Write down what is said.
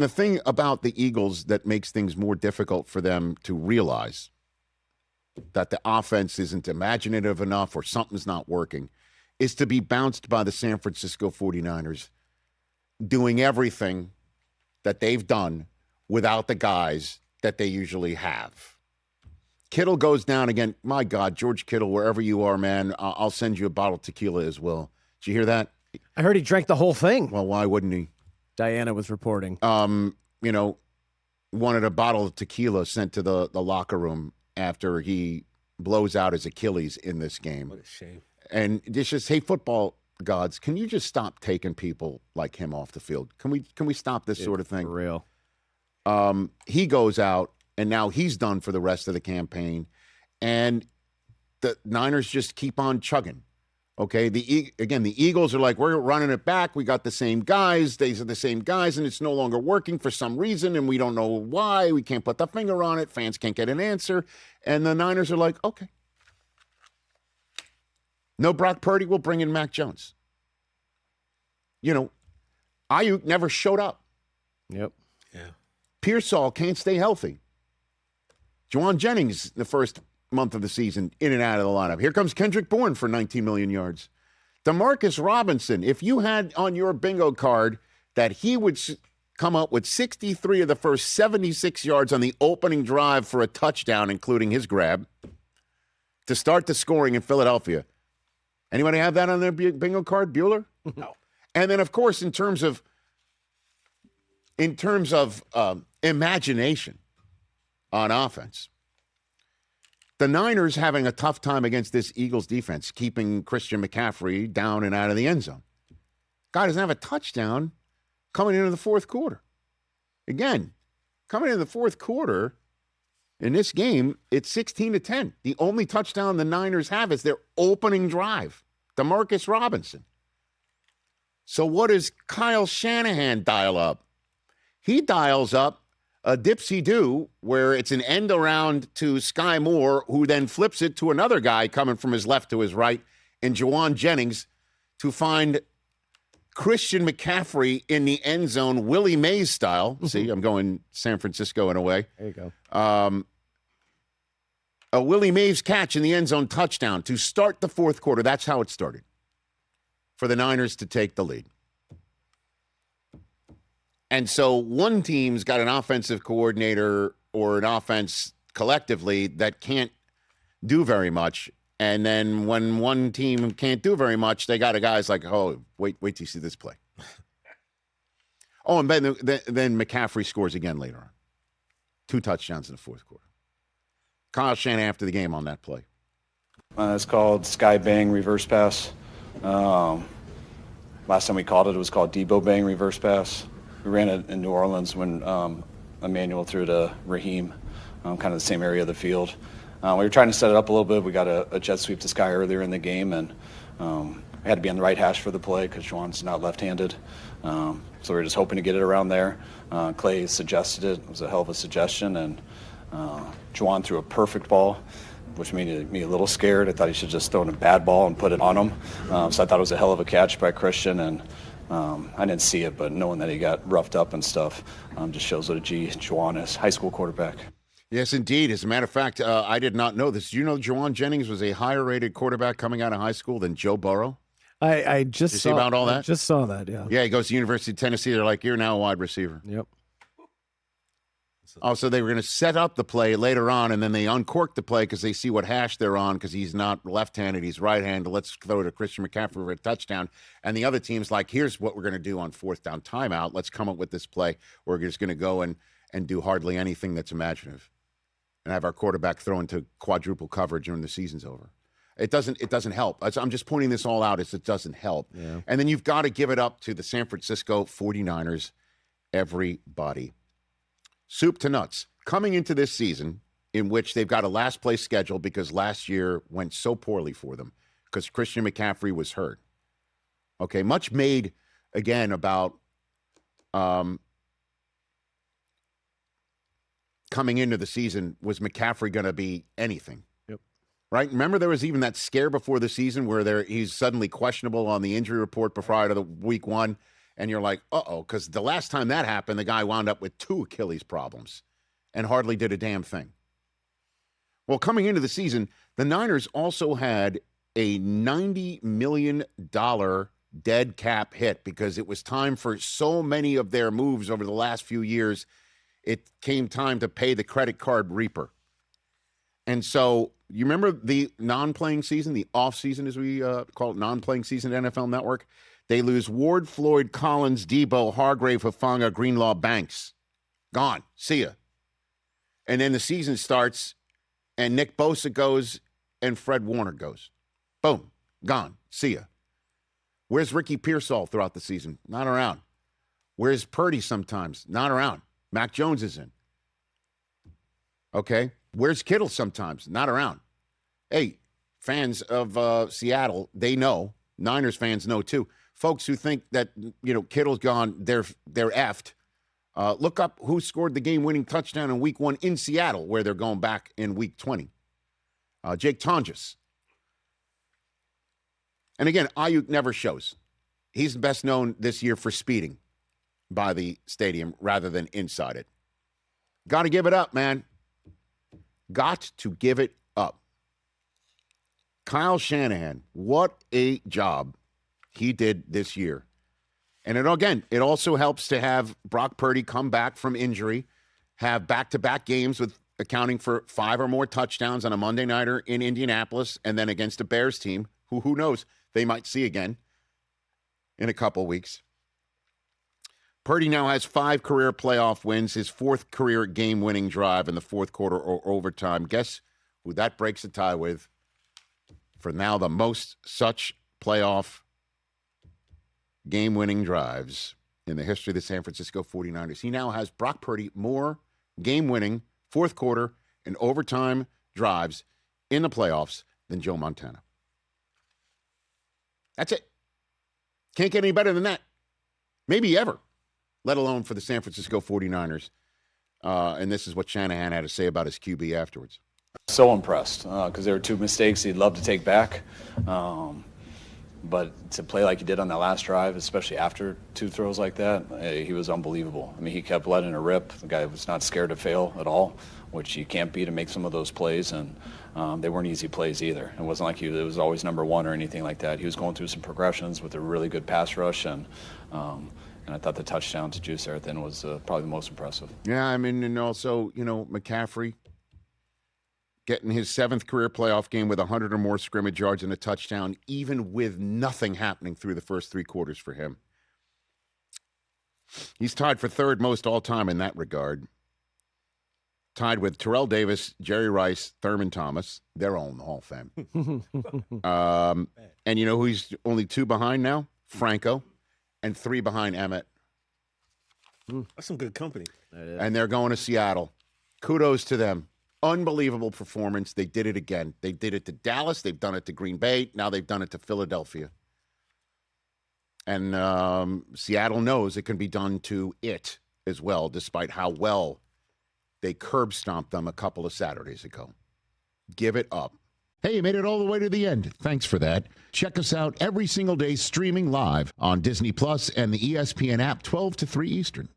The thing about the Eagles that makes things more difficult for them to realize that the offense isn't imaginative enough or something's not working is to be bounced by the San Francisco 49ers doing everything that they've done without the guys that they usually have. Kittle goes down again. My God, George Kittle, wherever you are, man, I'll send you a bottle of tequila as well. Did you hear that? I heard he drank the whole thing. Well, why wouldn't he? Diana was reporting. Wanted a bottle of tequila sent to the locker room after he blows out his Achilles in this game. What a shame. And it's just, hey, football gods, can you just stop taking people like him off the field? Can we stop this sort of thing? For real. He goes out, and now he's done for the rest of the campaign. And the Niners just keep on chugging. Okay, the Eagles are like, we're running it back. We got the same guys. These are the same guys, and it's no longer working for some reason, and we don't know why. We can't put the finger on it. Fans can't get an answer. And the Niners are like, okay. No Brock Purdy, we'll bring in Mac Jones. Ayuk never showed up. Yep. Yeah. Pearsall can't stay healthy. Juwan Jennings, the first month of the season, in and out of the lineup. Here comes Kendrick Bourne for 19 million yards. Demarcus Robinson, if you had on your bingo card that he would come up with 63 of the first 76 yards on the opening drive for a touchdown, including his grab, to start the scoring in Philadelphia. Anybody have that on their bingo card, Bueller? No. And then, of course, in terms of imagination on offense, the Niners having a tough time against this Eagles defense, keeping Christian McCaffrey down and out of the end zone. Guy doesn't have a touchdown coming into the fourth quarter. Again, coming into the fourth quarter in this game, it's 16-10. The only touchdown the Niners have is their opening drive. Demarcus Robinson. So what does Kyle Shanahan dial up? He dials up a dipsy-do where it's an end around to Sky Moore, who then flips it to another guy coming from his left to his right, and Juwan Jennings to find Christian McCaffrey in the end zone, Willie Mays style. See, I'm going San Francisco in a way. There you go. A Willie Mays catch in the end zone touchdown to start the fourth quarter. That's how it started for the Niners to take the lead. And so one team's got an offensive coordinator or an offense collectively that can't do very much. And then when one team can't do very much, they got a guy's like, oh, wait till you see this play. And then McCaffrey scores again later on. 2 touchdowns in the fourth quarter. Kyle Shanahan after the game on that play. It's called Sky Bang Reverse Pass. Last time we called it, it was called Debo Bang Reverse Pass. We ran it in New Orleans when Emmanuel threw to Raheem, kind of the same area of the field. We were trying to set it up a little bit. We got a jet sweep to Sky earlier in the game, and we had to be on the right hash for the play because Juwan's not left-handed. So we were just hoping to get it around there. Clay suggested it. It was a hell of a suggestion, and Juwan threw a perfect ball, which made me a little scared. I thought he should just throw in a bad ball and put it on him. So I thought it was a hell of a catch by Christian, and I didn't see it, but knowing that he got roughed up and stuff just shows what a G Juwan is, high school quarterback. Yes, indeed. As a matter of fact, I did not know this. Do you know Juwan Jennings was a higher-rated quarterback coming out of high school than Joe Burrow? I just saw about all that. I just saw that. Yeah. Yeah, he goes to University of Tennessee. They're like, you're now a wide receiver. Yep. Oh, so they were going to set up the play later on, and then they uncork the play because they see what hash they're on because he's not left-handed, he's right-handed. Let's throw to Christian McCaffrey for a touchdown. And the other team's like, here's what we're going to do on fourth down timeout. Let's come up with this play. We're just going to go and do hardly anything that's imaginative and have our quarterback throw into quadruple coverage when the season's over. It doesn't help. I'm just pointing this all out. It doesn't help. Yeah. And then you've got to give it up to the San Francisco 49ers, everybody. Soup to nuts. Coming into this season, in which they've got a last place schedule because last year went so poorly for them because Christian McCaffrey was hurt. Okay, much made, again, about coming into the season, was McCaffrey going to be anything? Yep. Right? Remember there was even that scare before the season where he's suddenly questionable on the injury report prior to the week one, And you're like, uh-oh, because the last time that happened, the guy wound up with 2 Achilles problems and hardly did a damn thing. Well, coming into the season, the Niners also had a $90 million dead cap hit because it was time for so many of their moves over the last few years. It came time to pay the credit card reaper. And so you remember the non-playing season, the off-season as we call it, non-playing season at NFL Network? They lose Ward, Floyd, Collins, Debo, Hargrave, Hufanga, Greenlaw, Banks. Gone. See ya. And then the season starts, and Nick Bosa goes, and Fred Warner goes. Boom. Gone. See ya. Where's Ricky Pearsall throughout the season? Not around. Where's Purdy sometimes? Not around. Mac Jones is in. Okay. Where's Kittle sometimes? Not around. Hey, fans of Seattle, they know. Niners fans know too. Folks who think that, Kittle's gone, they're effed. Look up who scored the game-winning touchdown in Week 1 in Seattle, where they're going back in Week 20. Jake Tonjes. And again, Ayuk never shows. He's best known this year for speeding by the stadium rather than inside it. Got to give it up, man. Got to give it up. Kyle Shanahan, what a job he did this year. And it also helps to have Brock Purdy come back from injury, have back-to-back games with accounting for 5 or more touchdowns on a Monday nighter in Indianapolis and then against a Bears team who knows, they might see again in a couple weeks. Purdy now has 5 career playoff wins, his 4th career game-winning drive in the 4th quarter or overtime. Guess who that breaks the tie with for now the most such playoff game-winning drives in the history of the San Francisco 49ers. He now has Brock Purdy more game-winning 4th quarter and overtime drives in the playoffs than Joe Montana. That's it. Can't get any better than that. Maybe ever, let alone for the San Francisco 49ers. And this is what Shanahan had to say about his QB afterwards. So impressed because there were 2 mistakes he'd love to take back. But to play like he did on that last drive, especially after 2 throws like that, he was unbelievable. I mean, he kept letting it rip. The guy was not scared to fail at all, which you can't be to make some of those plays. And they weren't easy plays either. It wasn't like it was always number 1 or anything like that. He was going through some progressions with a really good pass rush. And I thought the touchdown to Juice there at the end was probably the most impressive. Yeah, I mean, and also, McCaffrey getting his 7th career playoff game with 100 or more scrimmage yards and a touchdown, even with nothing happening through the first 3 quarters for him. He's tied for 3rd most all-time in that regard. Tied with Terrell Davis, Jerry Rice, Thurman Thomas. They're all in the Hall of Fame. And you know who he's only 2 behind now? Franco. And 3 behind Emmett. That's some good company. And they're going to Seattle. Kudos to them. Unbelievable performance. They did it again. They did it to Dallas. They've done it to Green Bay. Now they've done it to Philadelphia. And Seattle knows it can be done to it as well, despite how well they curb stomped them a couple of Saturdays ago. Give it up. Hey, you made it all the way to the end. Thanks for that. Check us out every single day streaming live on Disney Plus and the ESPN app 12 to 3 Eastern.